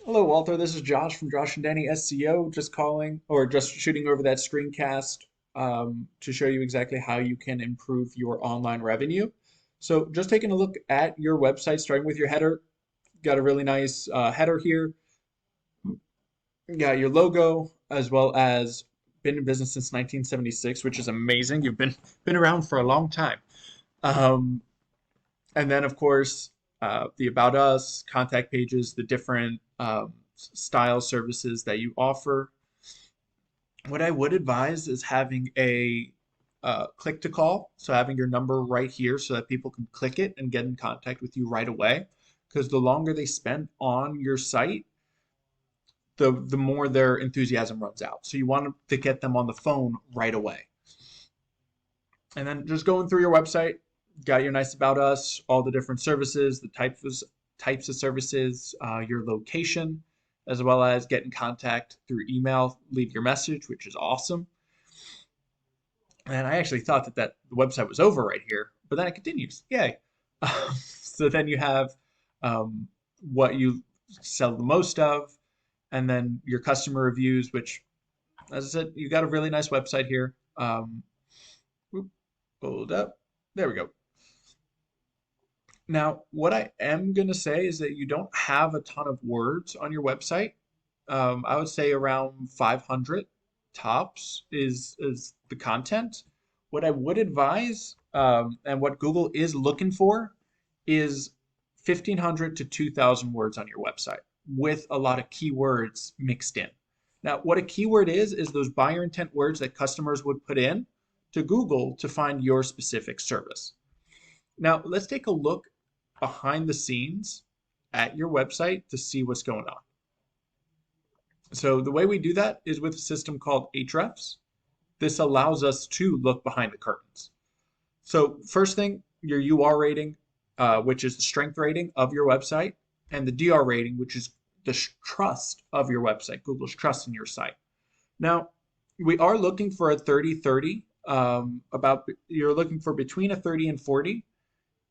Hello, Walter. This is Josh from Josh and Danny SEO. Just calling or just shooting over that screencast to show you exactly how you can improve your online revenue. So, just taking a look at your website, starting with your header. Got a really nice header here. Got your logo as well as been in business since 1976, which is amazing. You've been around for a long time. Um, and then, of course, the About Us, contact pages, the different style services that you offer. What I would advise is having a click to call, so having your number right here so that people can click it and get in contact with you right away. Because the longer they spend on your site, the more their enthusiasm runs out. So you want to get them on the phone right away. And then just going through your website, got your nice about us, all the different services, the types of services, your location, as well as get in contact through email, leave your message, which is awesome. And I actually thought that the website was over right here, but then it continues. Yay! So then you have what you sell the most of, and then your customer reviews, which, as I said, you got a really nice website here. Hold up. There we go. Now, what I am going to say is that you don't have a ton of words on your website. I would say around 500 tops is the content. What I would advise, and what Google is looking for, is 1,500 to 2,000 words on your website with a lot of keywords mixed in. Now, what a keyword is those buyer intent words that customers would put in to Google to find your specific service. Now, let's take a look behind the scenes at your website to see what's going on. So the way we do that is with a system called Ahrefs. This allows us to look behind the curtains. So first thing, your UR rating, which is the strength rating of your website, and the DR rating, which is the trust of your website, Google's trust in your site. Now, we are looking for a 30-30. You're looking for between a 30 and 40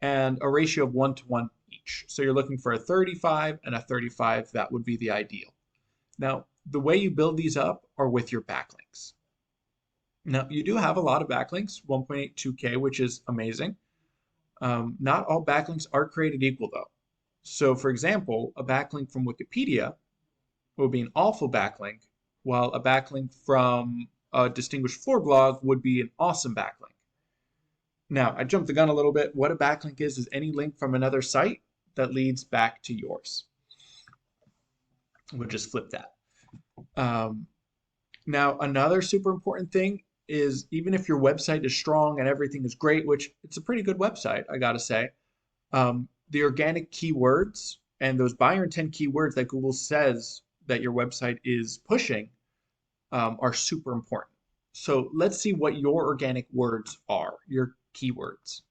and a ratio of 1-to-1 each. So you're looking for a 35 and a 35. That would be the ideal. Now, the way you build these up are with your backlinks. Now, you do have a lot of backlinks, 1.82K, which is amazing. Not all backlinks are created equal, though. So, for example, a backlink from Wikipedia will be an awful backlink, while a backlink from a distinguished floor blog would be an awesome backlink. Now, I jumped the gun a little bit. What a backlink is any link from another site that leads back to yours. We'll just flip that. Now, another super important thing is even if your website is strong and everything is great, which it's a pretty good website, I gotta say, the organic keywords and those buyer intent keywords that Google says that your website is pushing are super important. So let's see what your organic words are, your keywords.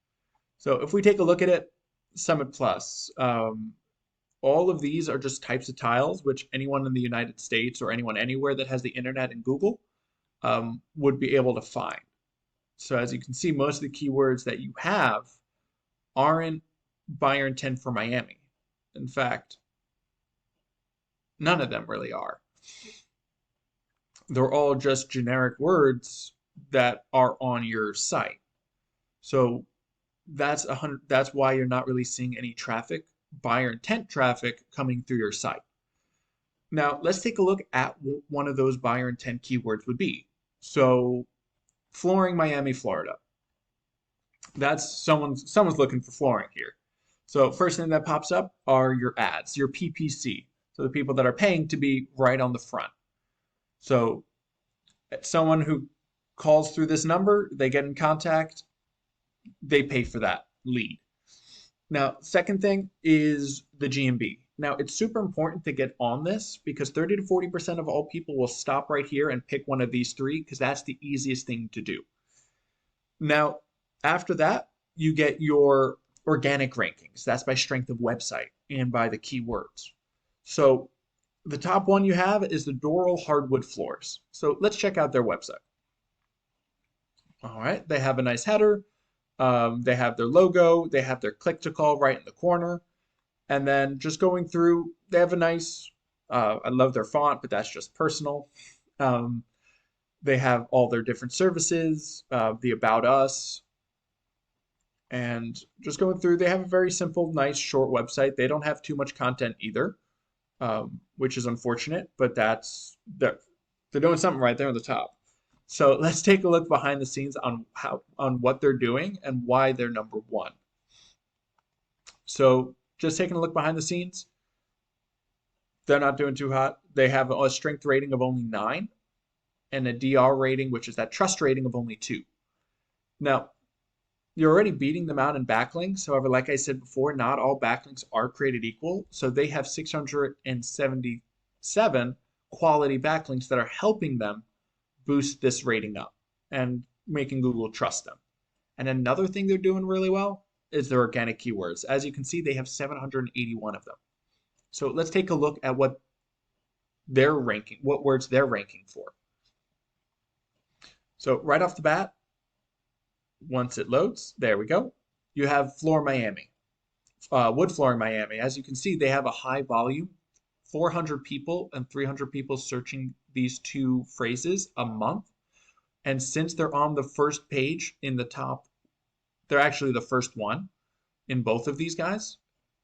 So if we take a look at it, Summit Plus, all of these are just types of tiles, which anyone in the United States or anyone anywhere that has the internet and Google would be able to find. So as you can see, most of the keywords that you have aren't buyer intent for Miami. In fact, none of them really are. They're all just generic words that are on your site. So that's why you're not really seeing any traffic, buyer intent traffic coming through your site. Now, let's take a look at what one of those buyer intent keywords would be. So, flooring Miami, Florida. That's someone's looking for flooring here. So, first thing that pops up are your ads, your PPC. So, the people that are paying to be right on the front. So, someone who calls through this number, they get in contact, they pay for that lead. Now, second thing is the GMB. Now, it's super important to get on this because 30 to 40% of all people will stop right here and pick one of these three because that's the easiest thing to do. Now, after that, you get your organic rankings. That's by strength of website and by the keywords. So the top one you have is the Doral Hardwood Floors. So let's check out their website. All right, they have a nice header. They have their logo. They have their click to call right in the corner. And then just going through, they have a nice I love their font, but that's just personal. Um, they have all their different services, the About Us, and just going through, they have a very simple, nice, short website. They don't have too much content either, which is unfortunate, but they're doing something right there on the top. So let's take a look behind the scenes on what they're doing and why they're number one. So just taking a look behind the scenes, they're not doing too hot. They have a strength rating of only 9 and a DR rating, which is that trust rating, of only 2. Now, you're already beating them out in backlinks. However, like I said before, not all backlinks are created equal. So they have 677 quality backlinks that are helping them boost this rating up and making Google trust them. And another thing they're doing really well is their organic keywords. As you can see, they have 781 of them. So let's take a look at what words they're ranking for. So right off the bat, once it loads, there we go. You have Floor Miami, Wood Flooring Miami. As you can see, they have a high volume, 400 people and 300 people searching these two phrases a month. And since they're on the first page in the top, they're actually the first one in both of these guys.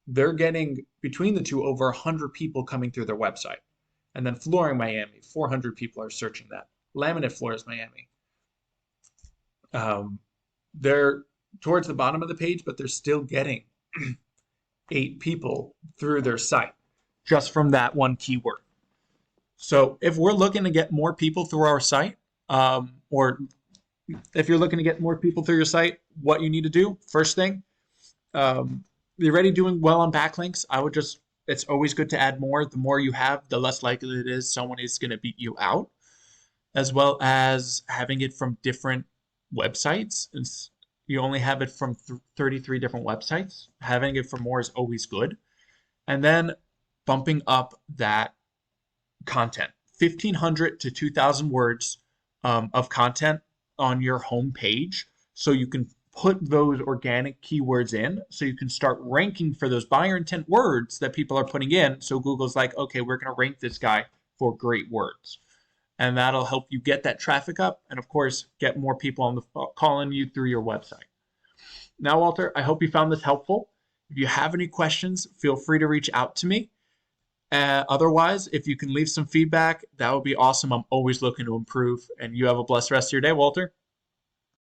They're getting, between the two, over 100 people coming through their website. And then Flooring Miami, 400 people are searching that. Laminate Floors Miami. They're towards the bottom of the page, but they're still getting 8 people through their site just from that one keyword. So if we're looking to get more people through our site, or if you're looking to get more people through your site, what you need to do, first thing, you're already doing well on backlinks. It's always good to add more. The more you have, the less likely it is someone is going to beat you out, as well as having it from different websites. You only have it from 33 different websites. Having it for more is always good. And then bumping up that content, 1,500 to 2,000 words of content on your home page, so you can put those organic keywords in, so you can start ranking for those buyer intent words that people are putting in. So Google's like, okay, we're going to rank this guy for great words. And that'll help you get that traffic up and, of course, get more people on the calling you through your website. Now, Walter, I hope you found this helpful. If you have any questions, feel free to reach out to me. Otherwise, if you can leave some feedback, that would be awesome. I'm always looking to improve. And you have a blessed rest of your day, Walter.